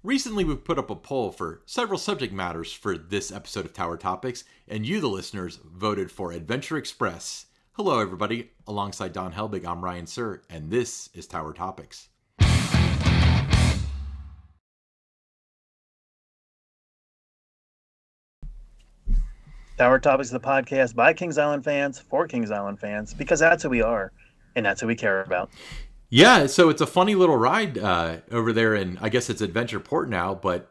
Recently, we've put up a poll for several subject matters for this episode of Tower Topics, and you, the listeners, voted for Adventure Express. Hello, everybody. Alongside Don Helbig, I'm Ryan Sir, and this is Tower Topics. Tower Topics is the podcast by Kings Island fans for Kings Island fans because that's who we are and that's who we care about. Yeah, so it's a funny little ride over there in, I guess it's Adventure Port now, but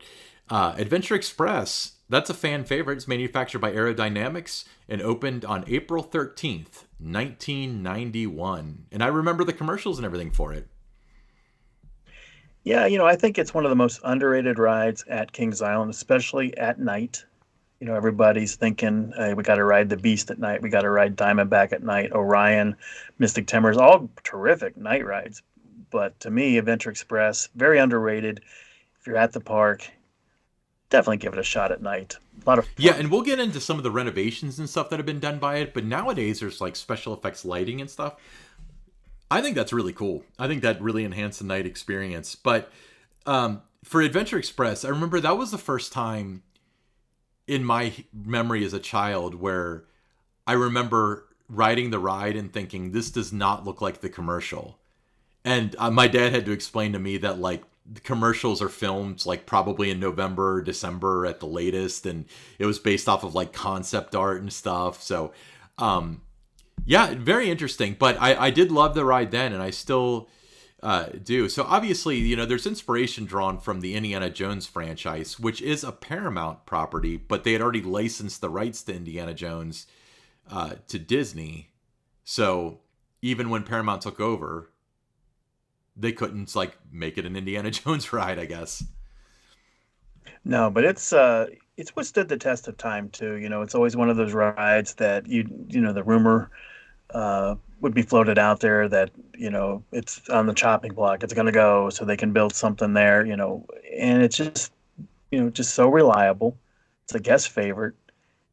Adventure Express, that's a fan favorite. It's manufactured by Aerodynamics and opened on April 13th, 1991. And I remember the commercials and everything for it. Yeah, I think it's one of the most underrated rides at Kings Island, especially at night. Everybody's thinking, hey, we got to ride the Beast at night. We got to ride Diamondback at night. Orion, Mystic Timbers, all terrific night rides. But to me, Adventure Express, very underrated. If you're at the park, definitely give it a shot at night. A lot of fun. Yeah, and we'll get into some of the renovations and stuff that have been done by it. But nowadays, there's like special effects lighting and stuff. I think that's really cool. I think that really enhanced the night experience. But for Adventure Express, I remember that was the first time in my memory as a child where I remember riding the ride and thinking, this does not look like the commercial. And my dad had to explain to me that like the commercials are filmed like probably in November or December at the latest. And it was based off of like concept art and stuff. So yeah, very interesting. But I did love the ride then, and I still do. So obviously, there's inspiration drawn from the Indiana Jones franchise, which is a Paramount property, but they had already licensed the rights to Indiana Jones to Disney. So even when Paramount took over, they couldn't like make it an Indiana Jones ride, I guess. No, but it's withstood the test of time too. It's always one of those rides that the rumor would be floated out there that it's on the chopping block, it's going to go, so they can build something there, and it's just so reliable. It's a guest favorite.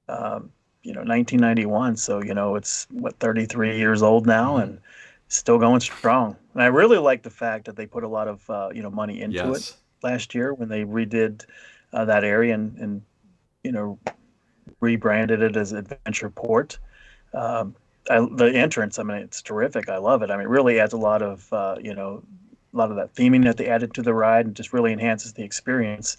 1991, so it's 33 years old now, and still going strong. And I really like the fact that they put a lot of money into it last year when they redid that area and rebranded it as Adventure Port. The entrance, it's terrific. I love it. It really adds a lot of that theming that they added to the ride, and just really enhances the experience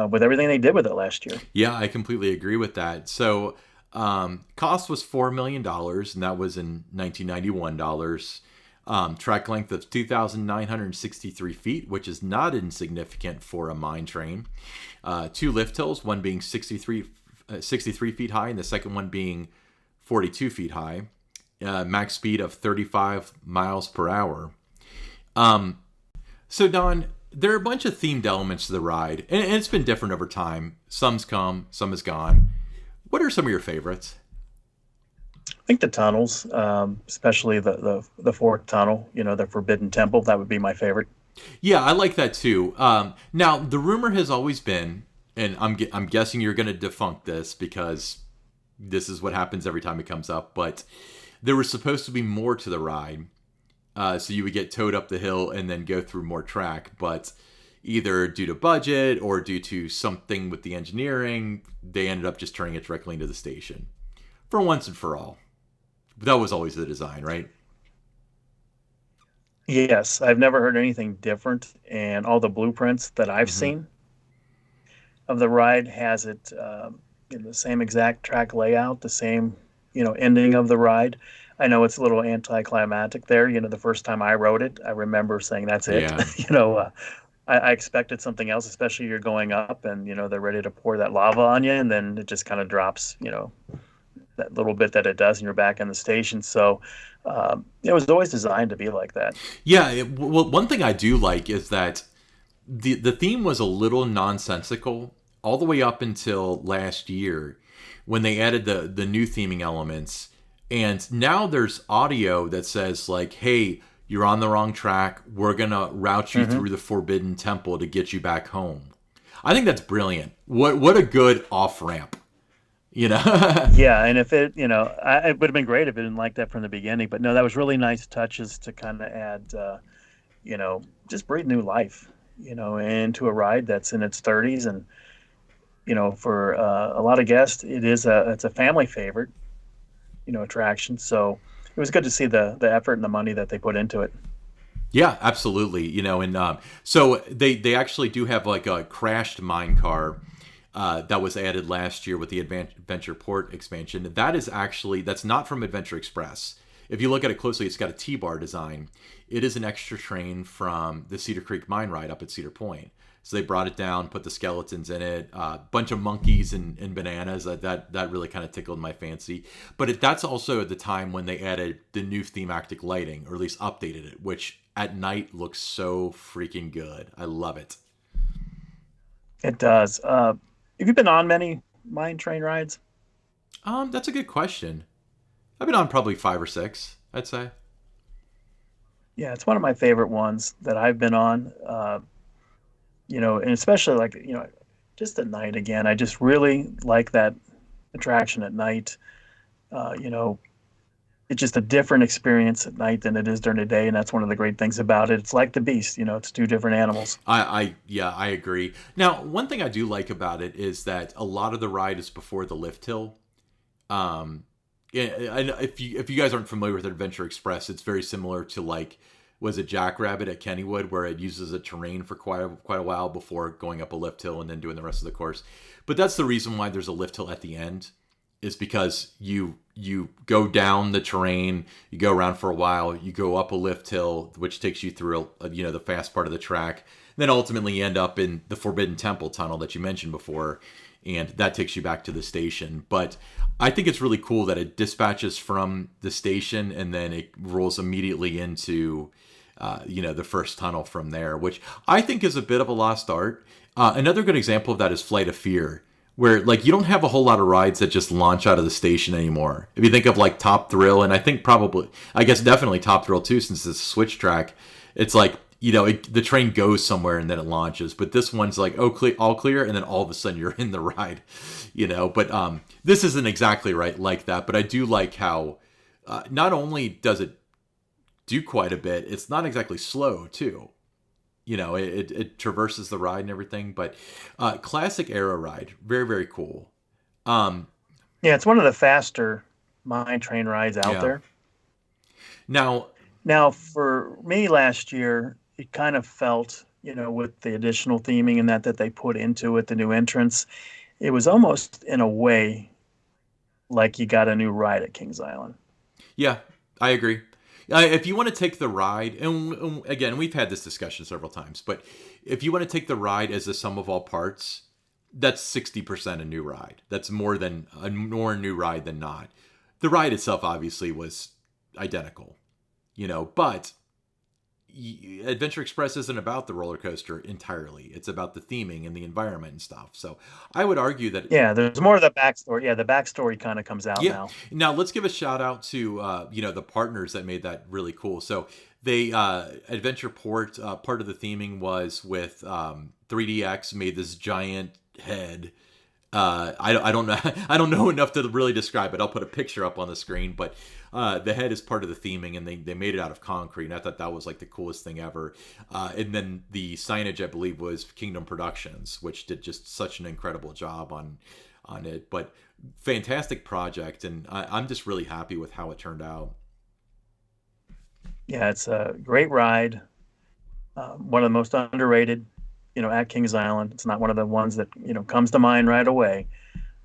with everything they did with it last year. Yeah, I completely agree with that. So cost was $4 million, and that was in 1991 dollars. Track length of 2,963 feet, which is not insignificant for a mine train. 2 lift hills, one being 63 feet high, and the second one being 42 feet high. Max speed of 35 miles per hour. So Don, there are a bunch of themed elements to the ride, and it's been different over time. Some's come, some has gone. What are some of your favorites? I think the tunnels, especially the fourth tunnel, the Forbidden Temple, that would be my favorite. Yeah, I like that too. Now, the rumor has always been, and I'm guessing you're going to debunk this because this is what happens every time it comes up, but there was supposed to be more to the ride. So you would get towed up the hill and then go through more track, but either due to budget or due to something with the engineering, they ended up just turning it directly into the station. For once and for all. But that was always the design, right? Yes, I've never heard anything different, and all the blueprints that I've seen of the ride has it in the same exact track layout, the same ending of the ride. I know it's a little anticlimactic there. The first time I rode it, I remember saying, "That's it." Yeah. I expected something else, especially you're going up and they're ready to pour that lava on you, and then it just kind of drops. That little bit that it does, and you're back in the station. So it was always designed to be like that. Yeah. Well, one thing I do like is that the theme was a little nonsensical all the way up until last year when they added the new theming elements. And now there's audio that says like, hey, you're on the wrong track. We're going to route you through the Forbidden Temple to get you back home. I think that's brilliant. What a good off-ramp. Yeah, and if it, it would have been great if it didn't like that from the beginning. But no, that was really nice touches to kind of add, just breathe new life into a ride that's in its 30s. And, for a lot of guests, it's a family favorite, attraction. So it was good to see the effort and the money that they put into it. Yeah, absolutely. And so they actually do have like a crashed mine car that was added last year with the Adventure Port expansion. That's not from Adventure Express. If you look at it closely, it's got a T-bar design. It is an extra train from the Cedar Creek mine ride up at Cedar Point. So they brought it down, put the skeletons in it, a bunch of monkeys and bananas. That really kind of tickled my fancy. But that's also at the time when they added the new thematic lighting, or at least updated it, which at night looks so freaking good. I love it. It does. Have you been on many mine train rides? That's a good question. I've been on probably 5 or 6, I'd say. Yeah, it's one of my favorite ones that I've been on. And especially like, just at night again. I just really like that attraction at night. Uh, you know, it's just a different experience at night than it is during the day, and that's one of the great things about it. It's like the beast, it's two different animals. Yeah, I agree. Now, one thing I do like about it is that a lot of the ride is before the lift hill. Yeah, if you guys aren't familiar with Adventure Express, it's very similar to like, was it Jackrabbit at Kennywood, where it uses a terrain for quite a while before going up a lift hill and then doing the rest of the course. But that's the reason why there's a lift hill at the end, is because you go down the terrain, you go around for a while, you go up a lift hill, which takes you through the fast part of the track, and then ultimately you end up in the Forbidden Temple tunnel that you mentioned before, and that takes you back to the station. But I think it's really cool that it dispatches from the station and then it rolls immediately into the first tunnel from there, which I think is a bit of a lost art. Another good example of that is Flight of Fear, where like you don't have a whole lot of rides that just launch out of the station anymore. If you think of like Top Thrill, and I guess definitely Top Thrill too, since it's a switch track, it's like, the train goes somewhere and then it launches. But this one's like, oh, all clear, and then all of a sudden you're in the ride, But this isn't exactly right like that. But I do like how not only does it do quite a bit, it's not exactly slow too. It traverses the ride and everything. But classic era ride, very, very cool. Yeah, it's one of the faster mine train rides out Yeah. there. Now, Now, for me last year, it kind of felt, with the additional theming and that they put into it, the new entrance, it was almost in a way like you got a new ride at Kings Island. yeah, I agree. If you want to take the ride, and again, we've had this discussion several times, but if you want to take the ride as the sum of all parts, that's 60% a new ride. That's more new ride than not. The ride itself obviously was identical, but Adventure Express isn't about the roller coaster entirely. It's about the theming and the environment and stuff. So I would argue that. Yeah, there's more of the backstory. Yeah, the backstory kind of comes out Yeah. now. Now let's give a shout out to the partners that made that really cool. So they Adventure Port, part of the theming was with 3DX made this giant head. I don't know I don't know enough to really describe it. I'll put a picture up on the screen, but the head is part of the theming, and they made it out of concrete. And I thought that was like the coolest thing ever. And then the signage, I believe, was Kingdom Productions, which did just such an incredible job on it. But fantastic project, and I'm just really happy with how it turned out. Yeah, it's a great ride. One of the most underrated, at Kings Island. It's not one of the ones that, comes to mind right away.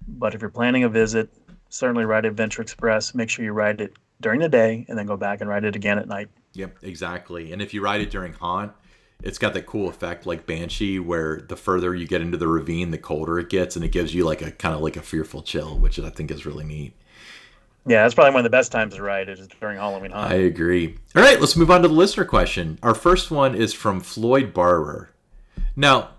But if you're planning a visit, certainly ride Adventure Express. Make sure you ride it during the day and then go back and ride it again at night. Yep, exactly. And if you ride it during Haunt, it's got that cool effect like Banshee, where the further you get into the ravine, the colder it gets, and it gives you like a kind of like a fearful chill, which I think is really neat. Yeah, that's probably one of the best times to ride it is during Halloween I Haunt. agree. All right, let's move on to the listener question. Our first one is from Floyd Barber. Now,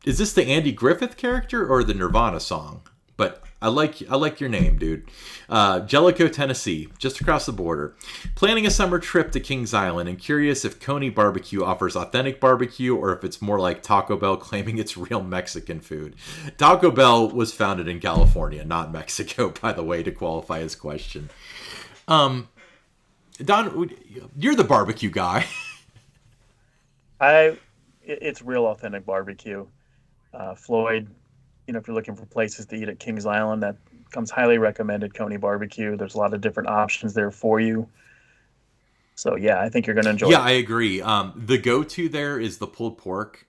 is this the Andy Griffith character or the Nirvana song? But I like your name, dude. Jellicoe, Tennessee, just across the border. Planning a summer trip to Kings Island and curious if Cony BBQ offers authentic barbecue or if it's more like Taco Bell claiming it's real Mexican food. Taco Bell was founded in California, not Mexico, by the way, to qualify his question. Don, you're the barbecue guy. I it's real authentic barbecue. Floyd, if you're looking for places to eat at Kings Island, that comes highly recommended. Cony BBQ. There's a lot of different options there for you. So yeah, I think you're going to enjoy Yeah, it. I agree. The go-to there is the pulled pork.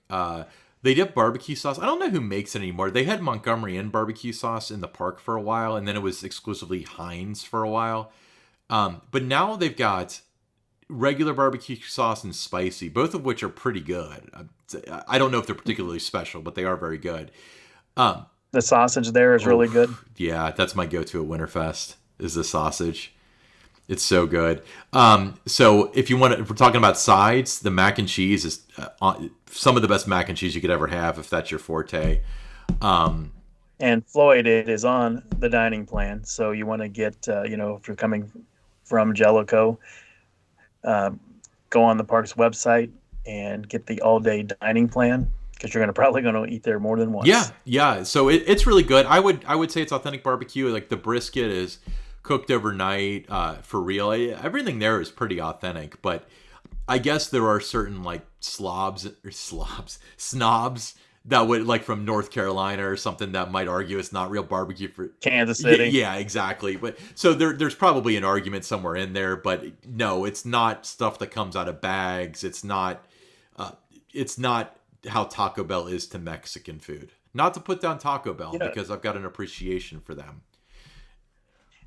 They dip barbecue sauce. I don't know who makes it anymore. They had Montgomery Inn barbecue sauce in the park for a while, and then it was exclusively Heinz for a while. But now they've got regular barbecue sauce and spicy, both of which are pretty good. I don't know if they're particularly special, but they are very good. Um, The sausage there is oh, really good. yeah, that's my go-to at Winterfest is the sausage. It's so good. So if you want to, if we're talking about sides, the mac and cheese is some of the best mac and cheese you could ever have if that's your forte. Um, And Floyd, it is on the dining plan. So you want to get, if you're coming from Jellicoe, um, go on the park's website and get the all-day dining plan because you're probably going to eat there more than yeah, once. yeah. So it's really good. I would say it's authentic barbecue. Like the brisket is cooked overnight for real. Everything there is pretty authentic, but I guess there are certain like snobs that would like from North Carolina or something that might argue it's not real barbecue for Kansas yeah, City. yeah, exactly. But so there's probably an argument somewhere in there, but no, it's not stuff that comes out of bags. Uh, it's not how Taco Bell is to Mexican food. Not to put down Taco Bell You know, because I've got an appreciation for them.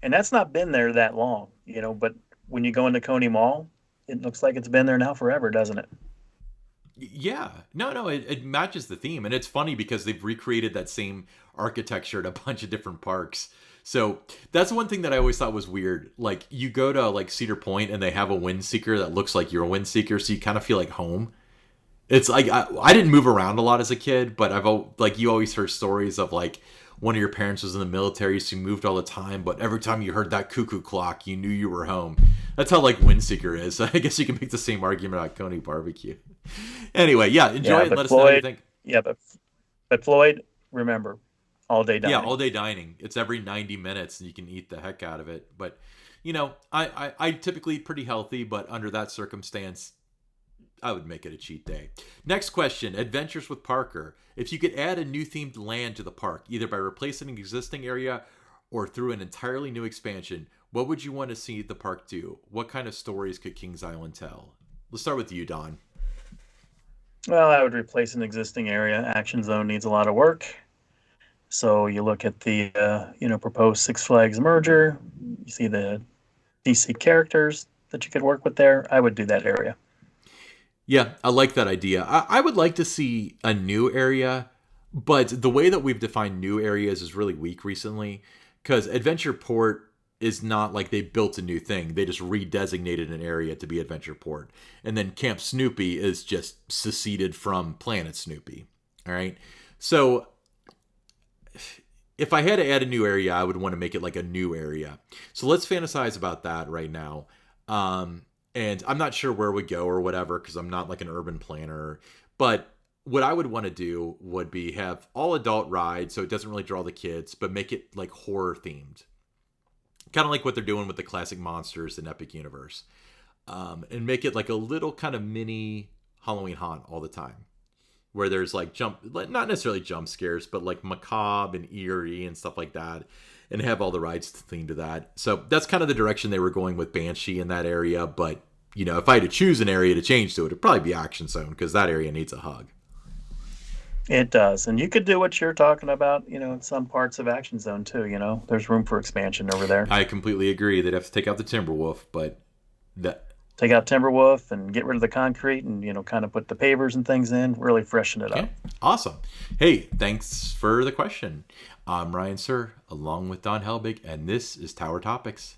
and that's not been there that long, but when you go into Coney Mall, it looks like it's been there now forever, doesn't it? Yeah, no, it matches the theme, and it's funny because they've recreated that same architecture at a bunch of different parks. So that's one thing that I always thought was weird. Like you go to like Cedar Point and they have a wind seeker that looks like your wind seeker, so you kind of feel like home. It's like I didn't move around a lot as a kid, but like you always heard stories of like one of your parents was in the military, so you moved all the time, but every time you heard that cuckoo clock, you knew you were home. That's how like Windseeker is. I guess you can make the same argument about Coney Barbecue. Anyway, yeah, enjoy Yeah, it and but let us know what you Floyd, think. yeah, but Floyd, remember, all day Yeah, dining. all day dining. It's every 90 minutes and you can eat the heck out of it. But I typically eat pretty healthy, but under that circumstance, I would make it a cheat day. Next question, Adventures with Parker. If you could add a new themed land to the park, either by replacing an existing area or through an entirely new expansion, what would you want to see the park do? What kind of stories could Kings Island tell? Let's start with you, Don. Well, I would replace an existing area. Action Zone needs a lot of work. So you look at the proposed Six Flags merger. You see the DC characters that you could work with there. I would do that area. Yeah, I like that idea. I would like to see a new area, but the way that we've defined new areas is really weak recently because Adventure Port is not like they built a new thing. They just redesignated an area to be Adventure Port. And then Camp Snoopy is just seceded from Planet Snoopy. All right. So if I had to add a new area, I would want to make it like a new area. So let's fantasize about that right now. And I'm not sure where we go or whatever because I'm not like an urban planner. But what I would want to do would be have all adult rides so it doesn't really draw the kids, but make it like horror themed. Kind of like what they're doing with the classic monsters in Epic Universe. And make it like a little kind of mini Halloween haunt all the time. Where there's like not necessarily jump scares, but like macabre and eerie and stuff like that, and have all the rides themed to that. So that's kind of the direction they were going with Banshee in that area. But if I had to choose an area to change to, it'd probably be Action Zone because that area needs a hug. It does. And you could do what you're talking about, in some parts of Action Zone too. There's room for expansion over there. I completely agree. They'd have to take out the Timberwolf, but that Take out Timberwolf and get rid of the concrete and, kind of put the pavers and things in, really freshen it okay, up. awesome. Hey, thanks for the question. I'm Ryan Sir, along with Don Helbig, and this is Tower Topics.